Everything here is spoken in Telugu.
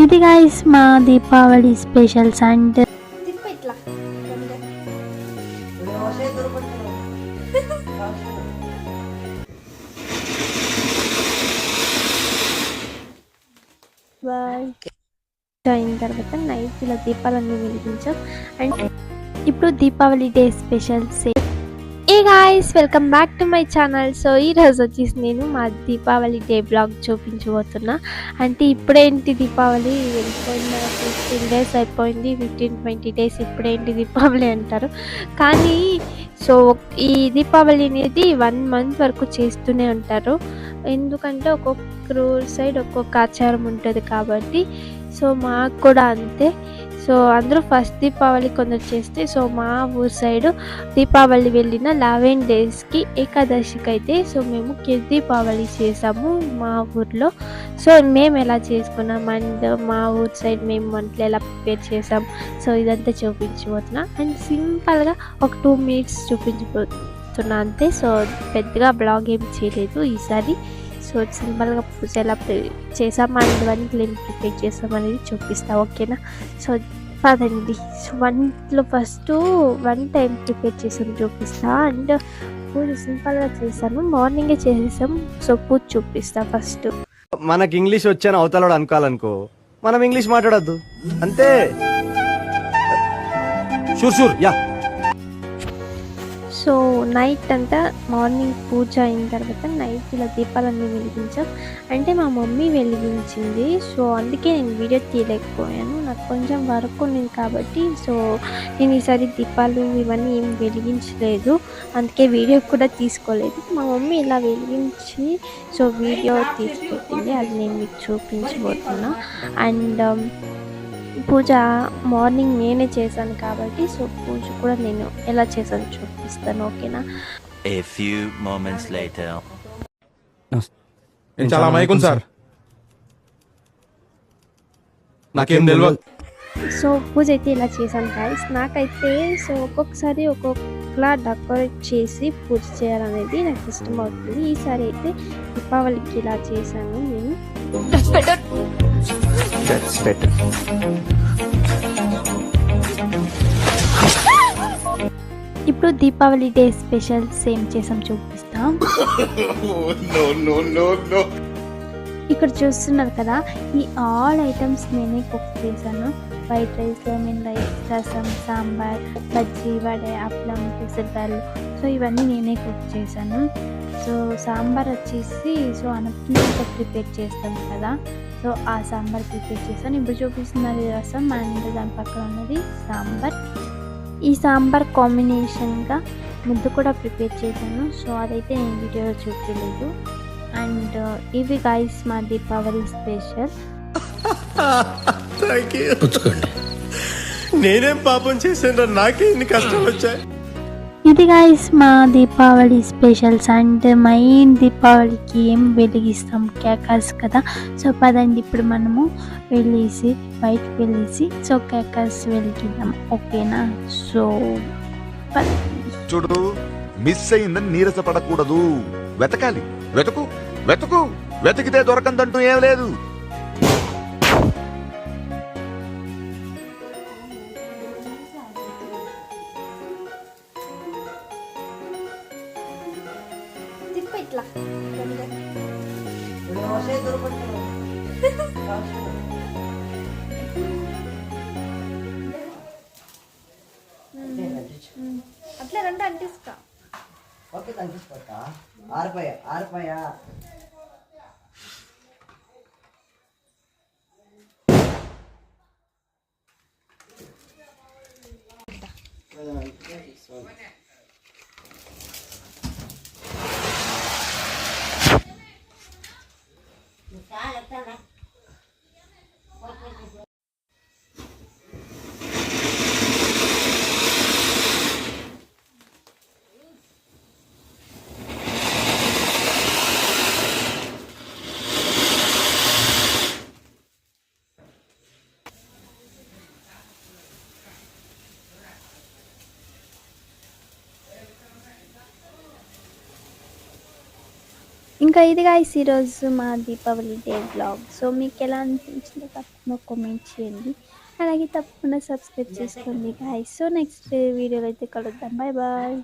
ఇది గైస్ మా దీపావళి స్పెషల్స్ అండ్ అయిన తర్వాత నైట్ ఇలా దీపాలన్నీ వెలిగించాం. అండ్ ఇప్పుడు Deepavali day specials. A guys, welcome back to my channel. So ఈరోజు వచ్చేసి నేను మా దీపావళి డే బ్లాగ్ చూపించబోతున్నా. అంటే ఇప్పుడేంటి దీపావళి వెళ్ళిపోయిన 15 days అయిపోయింది, 15-20 days ఇప్పుడేంటి దీపావళి అంటారు. కానీ సో ఈ దీపావళి అనేది 1 month వరకు చేస్తూనే ఉంటారు. ఎందుకంటే ఒక్కొక్క సైడ్ ఒక్కొక్క ఆచారం ఉంటుంది కాబట్టి. సో మాకు కూడా అంతే. సో అందరూ ఫస్ట్ దీపావళి కొందరు చేస్తే, సో మా ఊరు సైడు దీపావళి వెళ్ళిన 11 daysకి ఏకాదశికి అయితే సో మేము దీపావళి చేసాము మా ఊర్లో. సో మేము ఎలా చేసుకున్నాం అండ్ మా ఊరు సైడ్ మేము వంటలు ఎలా ప్రిపేర్ చేసాం, సో ఇదంతా చూపించబోతున్నా. అండ్ సింపుల్గా ఒక 2 minutes చూపించబోతున్నా అంతే. సో పెద్దగా బ్లాగ్ ఏం చేయలేదు ఈసారి. సో సింపుల్గా పూజ ఎలా చేసాం అండ్ వంటలు ఏం ప్రిపేర్ చేసాం అనేది చూపిస్తా, ఓకేనా? సో పదండి. సో వంటలో ఫస్ట్ వంట ఏం ప్రిపేర్ చేసాం చూపిస్తా. అండ్ పూజ సింపుల్గా చేశాను, మార్నింగే చేసేసాం. సో పూజ చూపిస్తా ఫస్ట్. మనకి ఇంగ్లీష్ వచ్చాను అవతలడు అనుకోవాలనుకో, మనం ఇంగ్లీష్ మాట్లాడద్దు అంతే. Sure yeah. సో నైట్ అంతా మార్నింగ్ పూజ అయిన తర్వాత నైట్ ఇలా దీపాలన్నీ వెలిగించాం. అంటే మా మమ్మీ వెలిగించింది, సో అందుకే నేను వీడియో తీయలేకపోయాను. నాకు కొంచెం వర్క్ ఉంది కాబట్టి సో నేను ఈసారి దీపాలు ఇవన్నీ ఏం వెలిగించలేదు, అందుకే వీడియో కూడా తీసుకోలేదు. మా మమ్మీ ఇలా వెలిగించి సో వీడియో తీసుకెళ్ళింది, అది నేను మీకు చూపించబోతున్నా. అండ్ పూజ మార్నింగ్ నేనే చేశాను కాబట్టి సో పూజ కూడా నేను ఎలా చేశాను చూపిస్తాను, ఓకేనా? A few moments later. చాలా అమాయకం సార్, నాకేం తెలియదు. సో పూజ అయితే ఇలా చేశాను గైస్. నాకైతే సో ఒక్కొక్కసారి ఒక్కొక్కలా డెకరేట్ చేసి పూజ చేయాలనేది నాకు ఇష్టం అవుతుంది. ఈసారి అయితే దీపావళికి ఇలా చేశాను నేను. ఇప్పుడు దీపావళి డే స్పెషల్స్ ఏం చేసాం చూపిస్తాం. ఇక్కడ చూస్తున్నారు కదా, ఈ ఆల్ ఐటమ్స్ నేనే కుక్ చేశాను. వైట్ రైస్, లెమన్ రైస్, రసం, సాంబార్, బజ్జీ, వడ, అప్పలం, పెసరగాయలు, సో ఇవన్నీ నేనే కుక్ చేశాను. సో సాంబార్ వచ్చేసి సో అనపకాయతో ప్రిపేర్ చేస్తాం కదా, సో ఆ సాంబార్ ప్రిపేర్ చేశాను. ఇప్పుడు చూపిస్తున్నది రసం అండ్ దాని పక్కన ఉన్నది సాంబార్. ఈ సాంబార్ కాంబినేషన్గా ముద్ద కూడా ప్రిపేర్ చేశాను, సో అదైతే నేను వీడియోలో చూపించలేదు. అండ్ ఇవి గైస్ మా దీపావళి స్పెషల్. నేనేం పాపం చేశాను, నాకే ఇన్ని కష్టాలు వచ్చాయి. ఇది గైస్ మా దీపావళి స్పెషల్స్. అండ్ మెయిన్ దీపావళికి ఏం వెలిగిస్తాం, క్యాకర్స్ కదా. సో పదండి ఇప్పుడు మనము బయటికి వెళ్ళేసి సో క్యాకర్స్ వెలిగిద్దాం, ఓకేనా? సో చూడు, మిస్ అయిందని నీరసపడకూడదు. వెతకాలి, వెతుకు వెతుకు, వెతికితే దొరకందంటూ ఏం లేదు. అట్లా రండి అంటిస్తా. ఓకే అంటిస్తా. ఆరిపోయా ఇంకా ఇది గాయ్స్ ఈరోజు మా దీపావళి డే బ్లాగ్. సో మీకు ఎలా అనిపించిందో తప్పకుండా కామెంట్ చేయండి, అలాగే తప్పకుండా సబ్స్క్రైబ్ చేసుకోండి గాయ్స్. సో నెక్స్ట్ వీడియోలో అయితే కలుద్దాం. Bye bye.